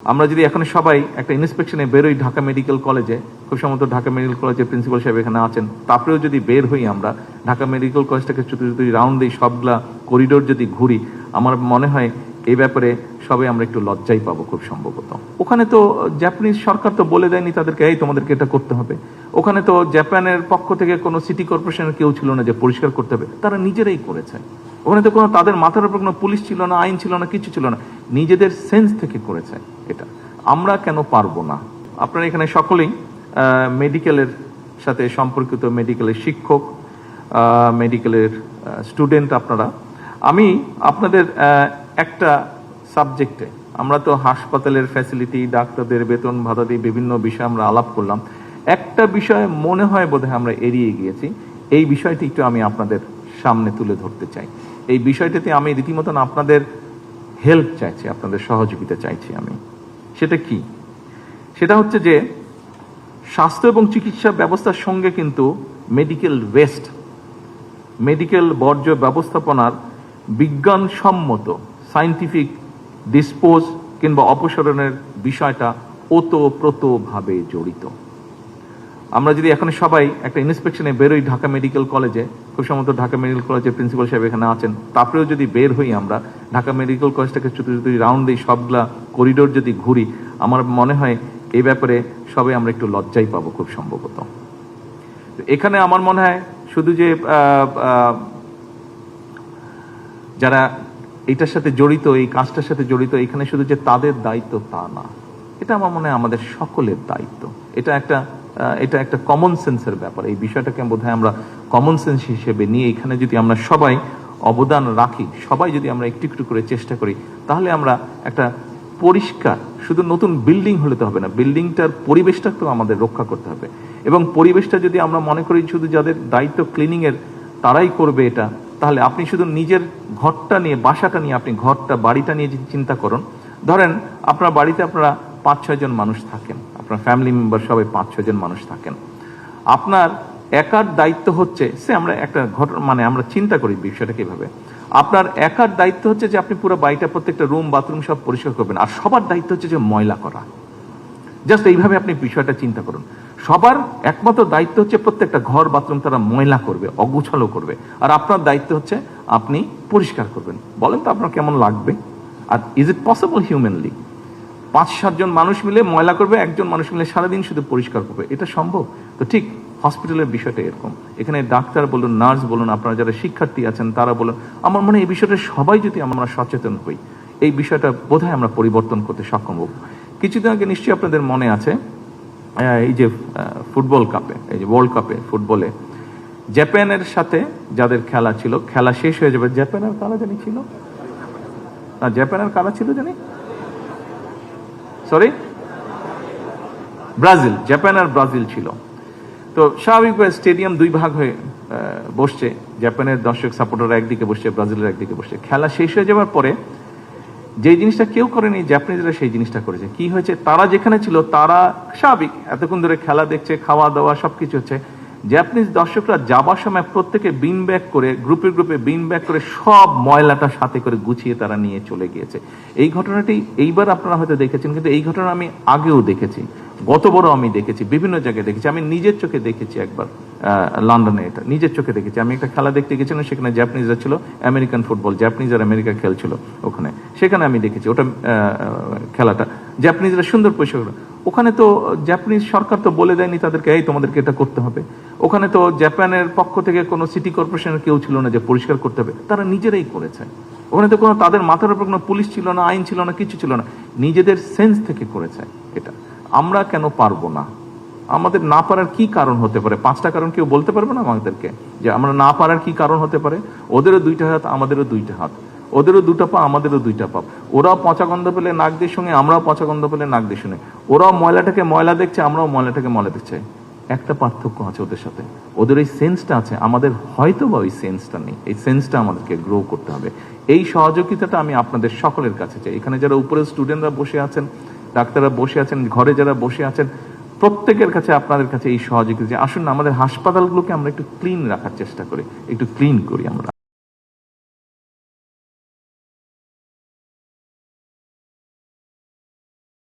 আমরা যদি এখন সবাই একটা ইন্সপেকশনে বেরোই ঢাকা মেডিকেল কলেজে, খুব সম্ভবত ঢাকা মেডিকেল কলেজের প্রিন্সিপাল সাহেব এখানে আছেন, তারপরেও যদি বের হই আমরা ঢাকা মেডিকেল কলেজটাকে যদি রাউন্ড দিই, সবগুলা করিডোর যদি ঘুরি, আমার মনে হয় এই ব্যাপারে সবাই আমরা একটু লজ্জাই পাবো খুব সম্ভবত। ওখানে তো জাপানিজ সরকার তো বলে দেয়নি তাদেরকে এই তোমাদেরকে এটা করতে হবে। ওখানে তো জাপানের পক্ষ থেকে কোনো সিটি কর্পোরেশনের কেউ ছিল না যে পরিষ্কার করতে হবে, তারা নিজেরাই করেছে। ওখানে তো কোনো তাদের মাথার উপর কোনো পুলিশ ছিল না, আইন ছিল না, কিছু ছিল না, নিজেদের সেন্স থেকে করেছে এটা। আমরা কেন পারবো না? আপনারা এখানে সকলেই মেডিকেলের সাথে সম্পর্কিত, মেডিকেলের শিক্ষক, মেডিকেলের স্টুডেন্ট আপনারা। আমি আপনাদের একটা সাবজেক্টে, আমরা তো হাসপাতালের ফ্যাসিলিটি, ডাক্তারদের বেতন ভাতা দিয়ে বিভিন্ন বিষয়ে আমরা আলাপ করলাম, একটা বিষয় মনে হয় বোধহয় আমরা এড়িয়ে গিয়েছি। এই বিষয়টি একটু আমি আপনাদের সামনে তুলে ধরতে চাই। এই বিষয়টিতে আমি রীতিমতন আপনাদের হেল্প চাইছি, আপনাদের সহযোগিতা চাইছি আমি। সেটা কি? সেটা হচ্ছে যে স্বাস্থ্য এবং চিকিৎসা ব্যবস্থার সঙ্গে কিন্তু মেডিকেল ওয়েস্ট, মেডিকেল বর্জ্য ব্যবস্থাপনার বিজ্ঞানসম্মত সায়েন্টিফিক ডিসপোজ কিংবা অপসারণের বিষয়টা ওতপ্রোতভাবে জড়িত। আমরা যদি এখন সবাই একটা ইন্সপেকশনে বেরোই ঢাকা মেডিকেল কলেজে, খুব সম্ভবত ঢাকা মেডিকেল কলেজের প্রিন্সিপাল সাহেব এখানে আছেন, তারপরেও যদি বের হই আমরা ঢাকা মেডিকেল কলেজটাকে যদি রাউন্ড দিই, সবগুলা করিডোর যদি ঘুরি, আমার মনে হয় এই ব্যাপারে সবাই আমরা একটু লজ্জাই পাবো খুব সম্ভবত। এখানে আমার মনে হয় শুধু যে যারা এটার সাথে জড়িত, এই কাজটার সাথে জড়িত, এখানে শুধু যে তাদের দায়িত্ব তা না, এটা আমার মনে হয় আমাদের সকলের দায়িত্ব। এটা একটা কমন সেন্সের ব্যাপার। এই বিষয়টাকে বোধহয় আমরা কমন সেন্স হিসেবে নিয়ে এখানে যদি আমরা সবাই অবদান রাখি, সবাই যদি আমরা একটু একটু করে চেষ্টা করি, তাহলে আমরা একটা পরিষ্কার, শুধু নতুন বিল্ডিং হলে তো হবে না, বিল্ডিংটার পরিবেশটাকেও আমাদের রক্ষা করতে হবে। এবং পরিবেশটা যদি আমরা মনে করি শুধু যাদের দায়িত্ব ক্লিনিংয়ের তারাই করবে এটা, তাহলে আপনি শুধু নিজের ঘরটা নিয়ে, বাসাটা নিয়ে, আপনি ঘরটা, বাড়িটা নিয়ে যদি চিন্তা করুন, ধরেন আপনার বাড়িতে আপনারা 5-6 জন মানুষ থাকেন, আপনার ফ্যামিলি মেম্বার সবাই 5-6 জন মানুষ থাকেন। আপনার একার দায়িত্ব হচ্ছে, আমরা একটা ঘটনা মানে আমরা চিন্তা করি বিষয়টা কিভাবে, আপনার একার দায়িত্ব হচ্ছে যে আপনি পুরো বাড়িটা, প্রত্যেকটা রুম বাথরুম সব পরিষ্কার করবেন, আর সবার দায়িত্ব হচ্ছে যে ময়লা করা। জাস্ট এইভাবে আপনি বিষয়টা চিন্তা করুন। সবার একমাত্র দায়িত্ব হচ্ছে প্রত্যেকটা ঘর বাথরুম তারা ময়লা করবে, অগুছালো করবে, আর আপনার দায়িত্ব হচ্ছে আপনি পরিষ্কার করবেন। বলেন তো আপনার কেমন লাগবে? আর ইজ ইট পসিবল হিউম্যানলি 5-7 জন মানুষ মিলে ময়লা করবে, একজন মানুষ মিলে সারাদিন শুধু পরিষ্কার করবে? এটা সম্ভব? তো ঠিক হসপিটালের বিষয়টা এরকম। এখানে ডাক্তার বলুন, নার্স বলুন, আপনারা যারা শিক্ষার্থী আছেন তারা বলুন, আমার মনে হয় এই বিষয়টা সবাই যদি আমরা সচেতন হই, এই বিষয়টা বোধহয় আমরা পরিবর্তন করতে সক্ষম হব। কিছুদিন আগে নিশ্চয়ই আপনাদের মনে আছে, এই যে ফুটবল কাপে, এই যে ওয়ার্ল্ড কাপে ফুটবলে জাপানের সাথে যাদের খেলা ছিল, খেলা শেষ হয়ে যাবে, জাপানের কারা জানি ছিল না, জাপানের কারা ছিল জানি, সরি ব্রাজিল, জাপান আর ব্রাজিল ছিল। তো স্বাভাবিকভাবে স্টেডিয়াম 2 ভাগ হয়ে বসছে, জাপানের দর্শক সাপোর্টাররা একদিকে বসছে, ব্রাজিলের একদিকে বসছে। খেলা শেষ হয়ে যাওয়ার পরে যে জিনিসটা কেউ করেনি, জাপানিজরা সেই জিনিসটা করেছে। কি হয়েছে, তারা যেখানে ছিল, তারা স্বাভাবিক এতক্ষণ ধরে খেলা দেখছে, খাওয়া দাওয়া সবকিছু হচ্ছে, জাপানিজ দর্শকরা যাবার সময় প্রত্যেকে বিন ব্যাগ করে, গ্রুপে গ্রুপে বিন ব্যাগ করে সব ময়লাটা সাথে করে গুছিয়ে তারা নিয়ে চলে গিয়েছে। এই ঘটনাটি এইবার আপনারা হয়তো দেখেছেন, কিন্তু এই ঘটনা আমি আগেও দেখেছি, গত বড় আমি দেখেছি, বিভিন্ন জায়গায় দেখেছি, আমি নিজের চোখে দেখেছি একবার লন্ডনে, এটা নিজের চোখে দেখেছি। আমি একটা খেলা দেখতে গেছিলাম, সেখানে জাপানিজরা ছিল, আমেরিকান ফুটবল, জাপানিজ আর আমেরিকা খেলছিল ওখানে, সেখানে আমি দেখেছি ওটা খেলাটা জাপানিজরা সুন্দর পরিষ্কার। ওখানে তো জাপানিজ সরকার তো বলে দেয়নি তাদেরকে এই তোমাদেরকে এটা করতে হবে। ওখানে তো জাপানের পক্ষ থেকে কোনো সিটি কর্পোরেশনের কেউ ছিল না যে পরিষ্কার করতে হবে, তারা নিজেরাই করেছে। ওখানে তো কোনো তাদের মাথার উপর কোনো পুলিশ ছিল না, আইন ছিল না, কিছু ছিল না, নিজেদের সেন্স থেকে করেছে এটা। আমরা কেন পারবো না? আমাদের না পারার কি কারণ হতে পারে? 5টা কারণ কেউ বলতে পারবে না আমাদেরকে যে আমরা না পারার কি কারণ হতে পারে? ওদেরও 2টা হাত, আমাদেরও 2টা হাত, ওদেরও 2টা পা, আমাদেরও 2টা পা, ওরাও পচা গন্ধ পেলে নাক দিয়ে শুনে, আমরাও পচা গন্ধ পেলে নাক দিয়ে শুনে, ওরাও ময়লাটাকে ময়লা দেখছে, আমরাও ময়লাটাকে ময়লা দেখছে। একটা পার্থক্য আছে ওদের সাথে, ওদের ওই সেন্সটা আছে, আমাদের হয়তো বা ওই সেন্সটা নেই। এই সেন্সটা আমাদেরকে গ্রো করতে হবে। এই সহযোগিতাটা আমি আপনাদের সকলের কাছে চাই। এখানে যারা উপরে স্টুডেন্টরা বসে আছেন, ডাক্তাররা বসে আছেন, ঘরে যারা বসে আছেন, প্রত্যেকের কাছে, আপনাদের কাছে এই সহযোগিতা, আসুন না আমাদের হাসপাতালগুলোকে আমরা একটু ক্লিন রাখার চেষ্টা করি, একটু ক্লিন করি আমরা।